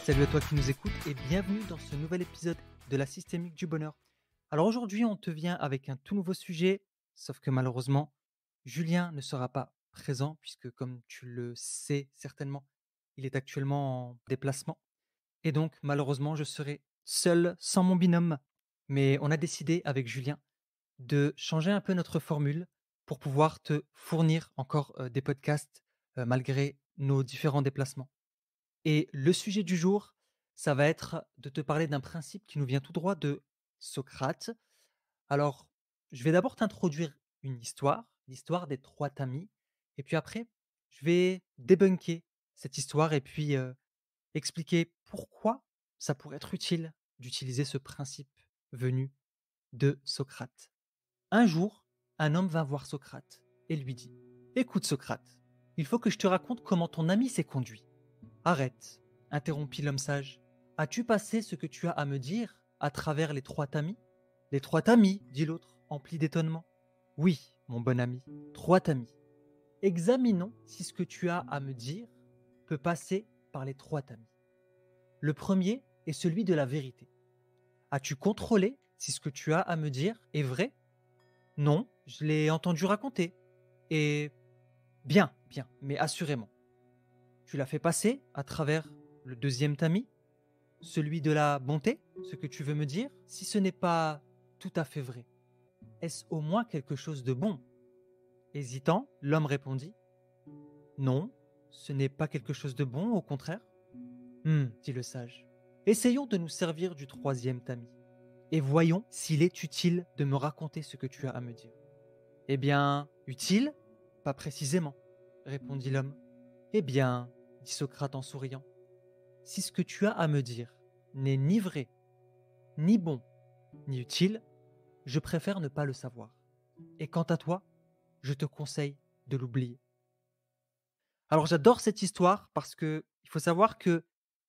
Salut à toi qui nous écoutes et bienvenue dans ce nouvel épisode de la Systémique du Bonheur. Alors aujourd'hui, on te vient avec un tout nouveau sujet, sauf que malheureusement, Julien ne sera pas présent puisque, comme tu le sais certainement, il est actuellement en déplacement. Et donc, malheureusement, je serai seul sans mon binôme. Mais on a décidé avec Julien de changer un peu notre formule pour pouvoir te fournir encore des podcasts malgré nos différents déplacements. Et le sujet du jour, ça va être de te parler d'un principe qui nous vient tout droit de Socrate. Alors, je vais d'abord t'introduire une histoire, l'histoire des trois tamis, et puis après, je vais débunker cette histoire et puis expliquer pourquoi ça pourrait être utile d'utiliser ce principe venu de Socrate. Un jour, un homme vint voir Socrate et lui dit: «Écoute Socrate, il faut que je te raconte comment ton ami s'est conduit.» «Arrête», interrompit l'homme sage. «As-tu passé ce que tu as à me dire à travers les trois tamis?» «Les trois tamis», dit l'autre, empli d'étonnement. «Oui, mon bon ami, trois tamis. Examinons si ce que tu as à me dire peut passer par les trois tamis. Le premier est celui de la vérité. As-tu contrôlé si ce que tu as à me dire est vrai?» «Non, je l'ai entendu raconter. Et bien, bien, mais assurément. Tu l'as fait passer à travers le deuxième tamis, celui de la bonté, ce que tu veux me dire, si ce n'est pas tout à fait vrai. Est-ce au moins quelque chose de bon?» Hésitant, l'homme répondit: «Non, ce n'est pas quelque chose de bon, au contraire.» Dit le sage. «Essayons de nous servir du troisième tamis, et voyons s'il est utile de me raconter ce que tu as à me dire.» «Eh bien, utile? Pas précisément», répondit l'homme. «Eh bien», dit Socrate en souriant, «si ce que tu as à me dire n'est ni vrai, ni bon, ni utile, je préfère ne pas le savoir. Et quant à toi, je te conseille de l'oublier.» Alors j'adore cette histoire parce que il faut savoir que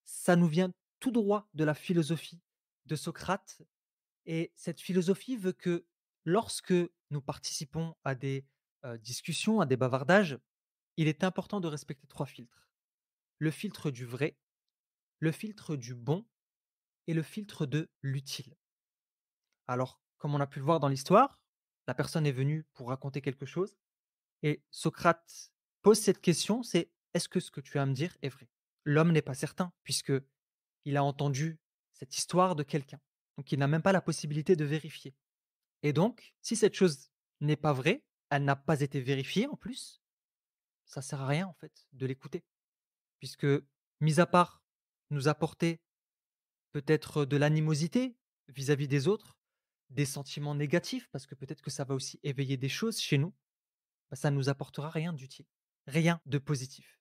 ça nous vient tout droit de la philosophie de Socrate. Et cette philosophie veut que lorsque nous participons à des discussions, à des bavardages, il est important de respecter trois filtres. Le filtre du vrai, le filtre du bon et le filtre de l'utile. Alors, comme on a pu le voir dans l'histoire, la personne est venue pour raconter quelque chose et Socrate pose cette question, c'est: est-ce que ce que tu as à me dire est vrai? L'homme n'est pas certain puisque il a entendu cette histoire de quelqu'un. Donc il n'a même pas la possibilité de vérifier. Et donc, si cette chose n'est pas vraie, elle n'a pas été vérifiée en plus, ça sert à rien en fait de l'écouter. Puisque, mis à part nous apporter peut-être de l'animosité vis-à-vis des autres, des sentiments négatifs, parce que peut-être que ça va aussi éveiller des choses chez nous, bah, ça ne nous apportera rien d'utile, rien de positif.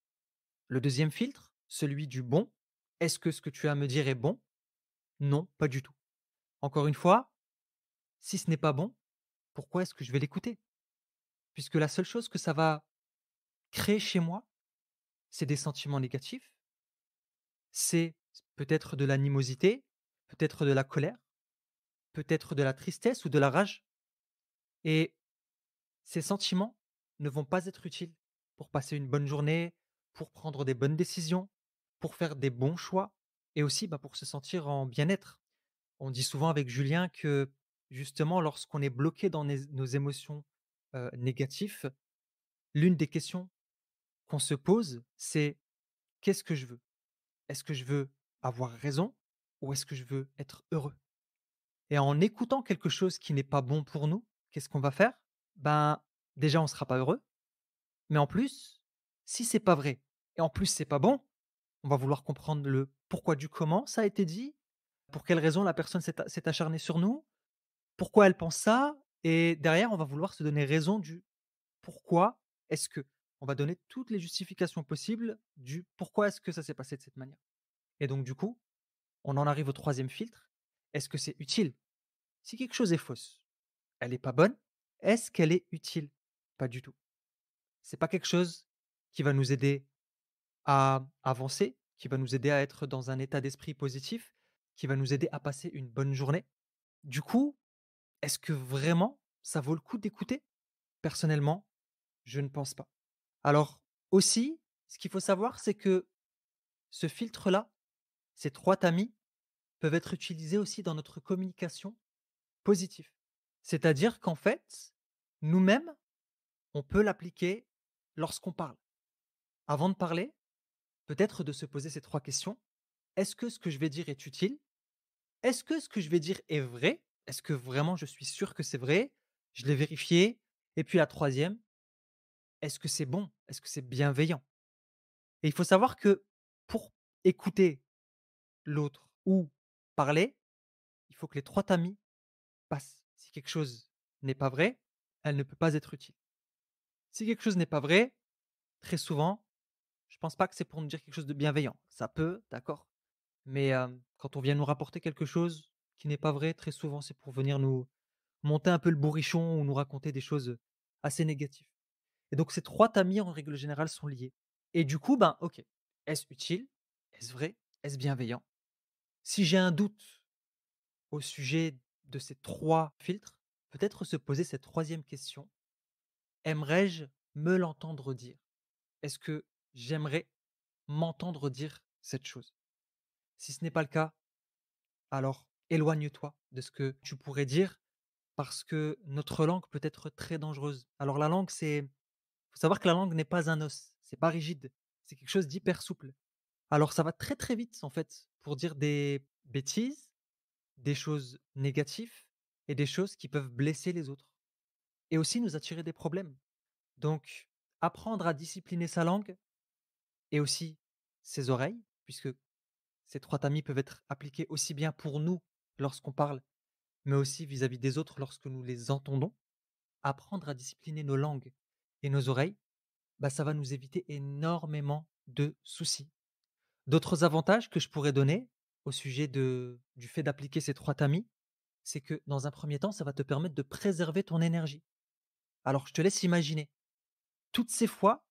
Le deuxième filtre, celui du bon, est-ce que ce que tu as à me dire est bon? Non, pas du tout. Encore une fois, si ce n'est pas bon, pourquoi est-ce que je vais l'écouter? Puisque la seule chose que ça va créer chez moi, c'est des sentiments négatifs, c'est peut-être de l'animosité, peut-être de la colère, peut-être de la tristesse ou de la rage. Et ces sentiments ne vont pas être utiles pour passer une bonne journée, pour prendre des bonnes décisions, pour faire des bons choix et aussi pour se sentir en bien-être. On dit souvent avec Julien que justement, lorsqu'on est bloqué dans nos émotions négatives, l'une des questions qu'on se pose, c'est: qu'est-ce que je veux? Est-ce que je veux avoir raison ou est-ce que je veux être heureux? Et en écoutant quelque chose qui n'est pas bon pour nous, qu'est-ce qu'on va faire? Ben, déjà, on ne sera pas heureux, mais en plus, si c'est pas vrai et en plus c'est pas bon, on va vouloir comprendre le pourquoi du comment ça a été dit, pour quelle raison la personne s'est acharnée sur nous, pourquoi elle pense ça, et derrière, on va vouloir se donner raison du pourquoi est-ce que. On va donner toutes les justifications possibles du pourquoi est-ce que ça s'est passé de cette manière. Et donc du coup, on en arrive au troisième filtre. Est-ce que c'est utile? Si quelque chose est fausse, elle n'est pas bonne, est-ce qu'elle est utile? Pas du tout. C'est pas quelque chose qui va nous aider à avancer, qui va nous aider à être dans un état d'esprit positif, qui va nous aider à passer une bonne journée. Du coup, est-ce que vraiment ça vaut le coup d'écouter? Personnellement, je ne pense pas. Alors aussi, ce qu'il faut savoir, c'est que ce filtre-là, ces 3 tamis peuvent être utilisés aussi dans notre communication positive. C'est-à-dire qu'en fait, nous-mêmes, on peut l'appliquer lorsqu'on parle. Avant de parler, peut-être de se poser ces 3 questions. Est-ce que ce que je vais dire est utile? Est-ce que ce que je vais dire est vrai? Est-ce que vraiment je suis sûr que c'est vrai? Je l'ai vérifié. Et puis la troisième, est-ce que c'est bon? Est-ce que c'est bienveillant? Et il faut savoir que pour écouter l'autre ou parler, il faut que les 3 tamis passent. Si quelque chose n'est pas vrai, elle ne peut pas être utile. Si quelque chose n'est pas vrai, très souvent, je pense pas que c'est pour nous dire quelque chose de bienveillant. Ça peut, d'accord, mais quand on vient nous rapporter quelque chose qui n'est pas vrai, très souvent, c'est pour venir nous monter un peu le bourrichon ou nous raconter des choses assez négatives. Et donc ces 3 tamis, en règle générale, sont liés. Et du coup, ben, OK, est-ce utile? Est-ce vrai? Est-ce bienveillant? Si j'ai un doute au sujet de ces 3 filtres, peut-être se poser cette troisième question: «Aimerais-je me l'entendre dire? Est-ce que j'aimerais m'entendre dire cette chose?» Si ce n'est pas le cas, alors éloigne-toi de ce que tu pourrais dire parce que notre langue peut être très dangereuse. Alors la langue, faut savoir que la langue n'est pas un os, c'est pas rigide, c'est quelque chose d'hyper souple. Alors ça va très, très vite en fait pour dire des bêtises, des choses négatives et des choses qui peuvent blesser les autres et aussi nous attirer des problèmes. Donc apprendre à discipliner sa langue et aussi ses oreilles, puisque ces 3 tamis peuvent être appliqués aussi bien pour nous lorsqu'on parle, mais aussi vis-à-vis des autres lorsque nous les entendons. Apprendre à discipliner nos langues et nos oreilles, bah, ça va nous éviter énormément de soucis. D'autres avantages que je pourrais donner au sujet du fait d'appliquer ces 3 tamis, c'est que dans un premier temps, ça va te permettre de préserver ton énergie. Alors je te laisse imaginer toutes ces fois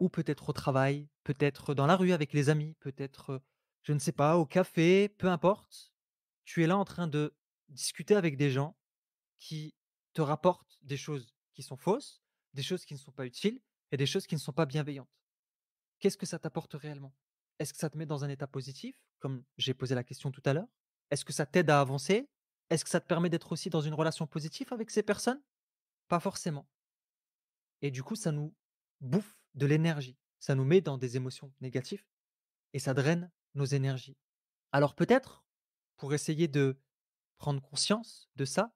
où peut-être au travail, peut-être dans la rue avec les amis, peut-être, je ne sais pas, au café, peu importe, tu es là en train de discuter avec des gens qui te rapportent des choses qui sont fausses, des choses qui ne sont pas utiles et des choses qui ne sont pas bienveillantes. Qu'est-ce que ça t'apporte réellement? Est-ce que ça te met dans un état positif, comme j'ai posé la question tout à l'heure? Est-ce que ça t'aide à avancer? Est-ce que ça te permet d'être aussi dans une relation positive avec ces personnes? Pas forcément. Et du coup, ça nous bouffe de l'énergie. Ça nous met dans des émotions négatives et ça draine nos énergies. Alors peut-être, pour essayer de prendre conscience de ça,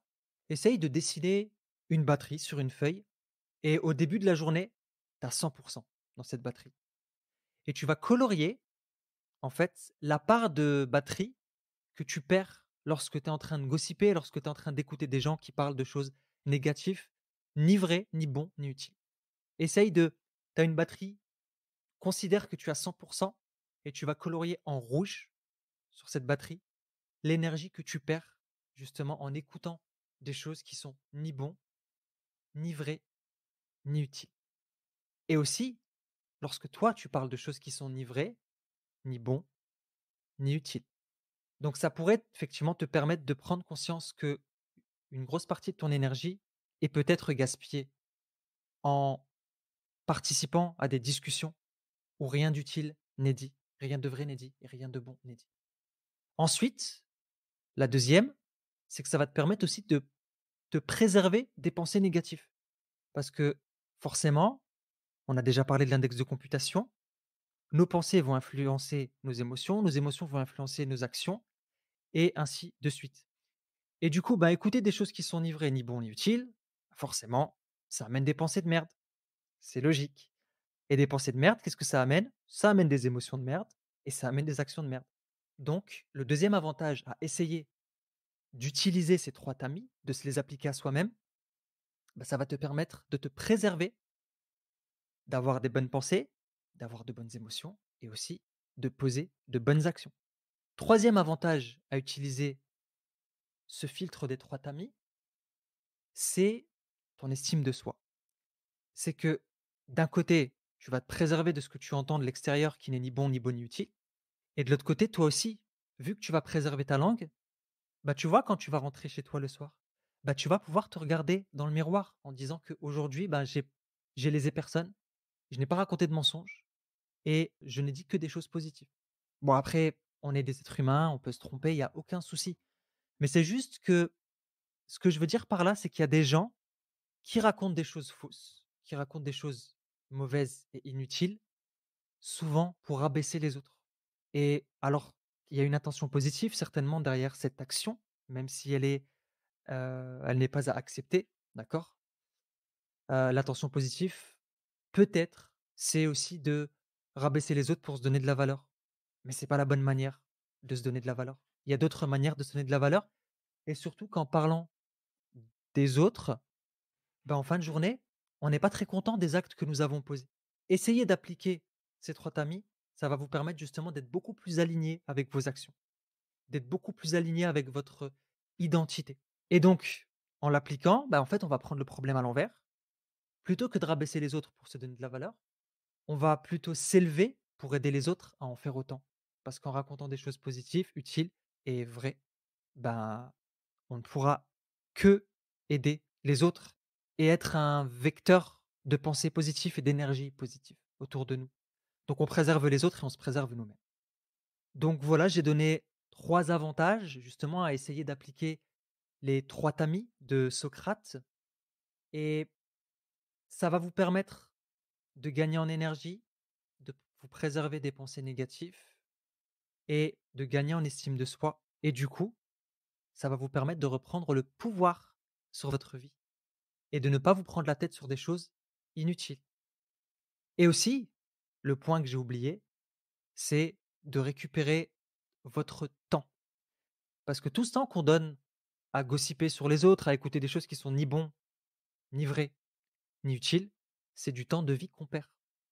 essaye de dessiner une batterie sur une feuille et au début de la journée, tu as 100 dans cette batterie et tu vas colorier, en fait, la part de batterie que tu perds lorsque tu es en train de gossiper, lorsque tu es en train d'écouter des gens qui parlent de choses négatives, ni vraies, ni bons, ni utiles. Essaye de Tu as une batterie, considère que tu as 100 et tu vas colorier en rouge sur cette batterie l'énergie que tu perds justement en écoutant des choses qui sont ni bons, ni vraies, ni utiles. Et aussi, lorsque toi tu parles de choses qui sont ni vraies, ni bons, ni utiles. Donc ça pourrait effectivement te permettre de prendre conscience que une grosse partie de ton énergie est peut-être gaspillée en participant à des discussions où rien d'utile n'est dit, rien de vrai n'est dit et rien de bon n'est dit. Ensuite, la deuxième, c'est que ça va te permettre aussi de te préserver des pensées négatives. Parce que forcément, on a déjà parlé de l'index de computation, nos pensées vont influencer nos émotions vont influencer nos actions et ainsi de suite. Et du coup, bah, écouter des choses qui sont ni vraies, ni bons, ni utiles, forcément, ça amène des pensées de merde. C'est logique. Et des pensées de merde, qu'est-ce que ça amène? Ça amène des émotions de merde et ça amène des actions de merde. Donc, le deuxième avantage à essayer d'utiliser ces 3 tamis, de se les appliquer à soi-même, bah, ça va te permettre de te préserver, d'avoir des bonnes pensées, d'avoir de bonnes émotions et aussi de poser de bonnes actions. Troisième avantage à utiliser ce filtre des 3 tamis, c'est ton estime de soi. C'est que d'un côté, tu vas te préserver de ce que tu entends de l'extérieur qui n'est ni bon, ni bon, ni utile. Et de l'autre côté, toi aussi, vu que tu vas préserver ta langue, bah, tu vois, quand tu vas rentrer chez toi le soir, bah, tu vas pouvoir te regarder dans le miroir en disant qu'aujourd'hui, bah, j'ai lésé personne, je n'ai pas raconté de mensonges et je n'ai dit que des choses positives. Bon, après, On est des êtres humains, on peut se tromper, il y a aucun souci. Mais c'est juste que ce que je veux dire par là, c'est qu'il y a des gens qui racontent des choses fausses, qui racontent des choses mauvaises et inutiles, souvent pour abaisser les autres. Et alors, il y a une intention positive certainement derrière cette action, même si elle n'est pas à accepter, d'accord? L'intention positive, peut-être, c'est aussi de rabaisser les autres pour se donner de la valeur. Mais c'est pas la bonne manière de se donner de la valeur. Il y a d'autres manières de se donner de la valeur et surtout qu'en parlant des autres, ben, en fin de journée, on n'est pas très content des actes que nous avons posés. Essayez d'appliquer ces 3 tamis, ça va vous permettre justement d'être beaucoup plus aligné avec vos actions, d'être beaucoup plus aligné avec votre identité et donc en l'appliquant, bah, en fait, on va prendre le problème à l'envers. Plutôt que de rabaisser les autres pour se donner de la valeur, on va plutôt s'élever pour aider les autres à en faire autant. Parce qu'en racontant des choses positives, utiles et vraies, ben, on ne pourra que aider les autres et être un vecteur de pensée positive et d'énergie positive autour de nous. Donc on préserve les autres et on se préserve nous-mêmes. Donc voilà, j'ai donné 3 avantages justement à essayer d'appliquer les 3 tamis de Socrate et ça va vous permettre de gagner en énergie, de vous préserver des pensées négatives et de gagner en estime de soi et du coup, ça va vous permettre de reprendre le pouvoir sur votre vie et de ne pas vous prendre la tête sur des choses inutiles. Et aussi, le point que j'ai oublié, c'est de récupérer votre temps. Parce que tout ce temps qu'on donne à gossiper sur les autres, à écouter des choses qui sont ni bons, ni vraies, ni utiles, c'est du temps de vie qu'on perd.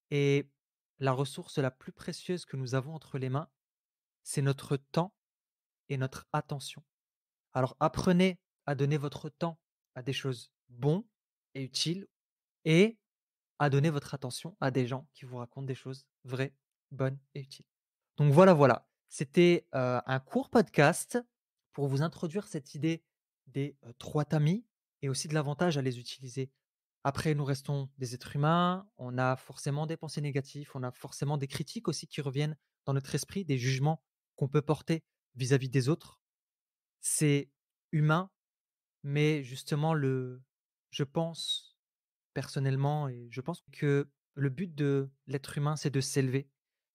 Et la ressource la plus précieuse que nous avons entre les mains, c'est notre temps et notre attention. Alors apprenez à donner votre temps à des choses bons et utiles et à donner votre attention à des gens qui vous racontent des choses vraies, bonnes et utiles. Donc voilà, voilà. C'était, un court podcast pour vous introduire cette idée des, 3 tamis et aussi de l'avantage à les utiliser. Après, nous restons des êtres humains, on a forcément des pensées négatives, on a forcément des critiques aussi qui reviennent dans notre esprit, des jugements qu'on peut porter vis-à-vis des autres. C'est humain, mais justement je pense personnellement et je pense que le but de l'être humain, c'est de s'élever,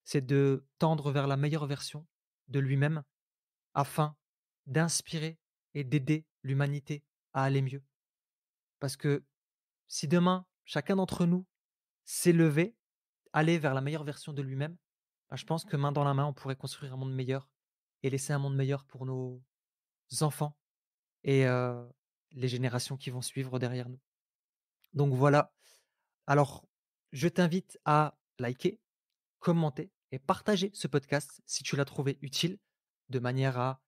c'est de tendre vers la meilleure version de lui-même afin d'inspirer et d'aider l'humanité à aller mieux. Parce que si demain, chacun d'entre nous s'élevait, aller vers la meilleure version de lui-même, bah, je pense que main dans la main, on pourrait construire un monde meilleur et laisser un monde meilleur pour nos enfants et les générations qui vont suivre derrière nous. Donc voilà. Alors, je t'invite à liker, commenter et partager ce podcast si tu l'as trouvé utile, de manière à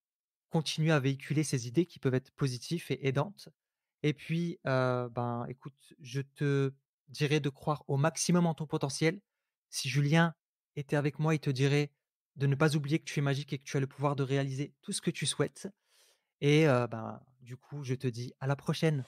continuer à véhiculer ces idées qui peuvent être positives et aidantes. Et puis, ben, écoute, je te dirais de croire au maximum en ton potentiel. Si Julien était avec moi, il te dirait de ne pas oublier que tu es magique et que tu as le pouvoir de réaliser tout ce que tu souhaites. Et ben, du coup, je te dis à la prochaine.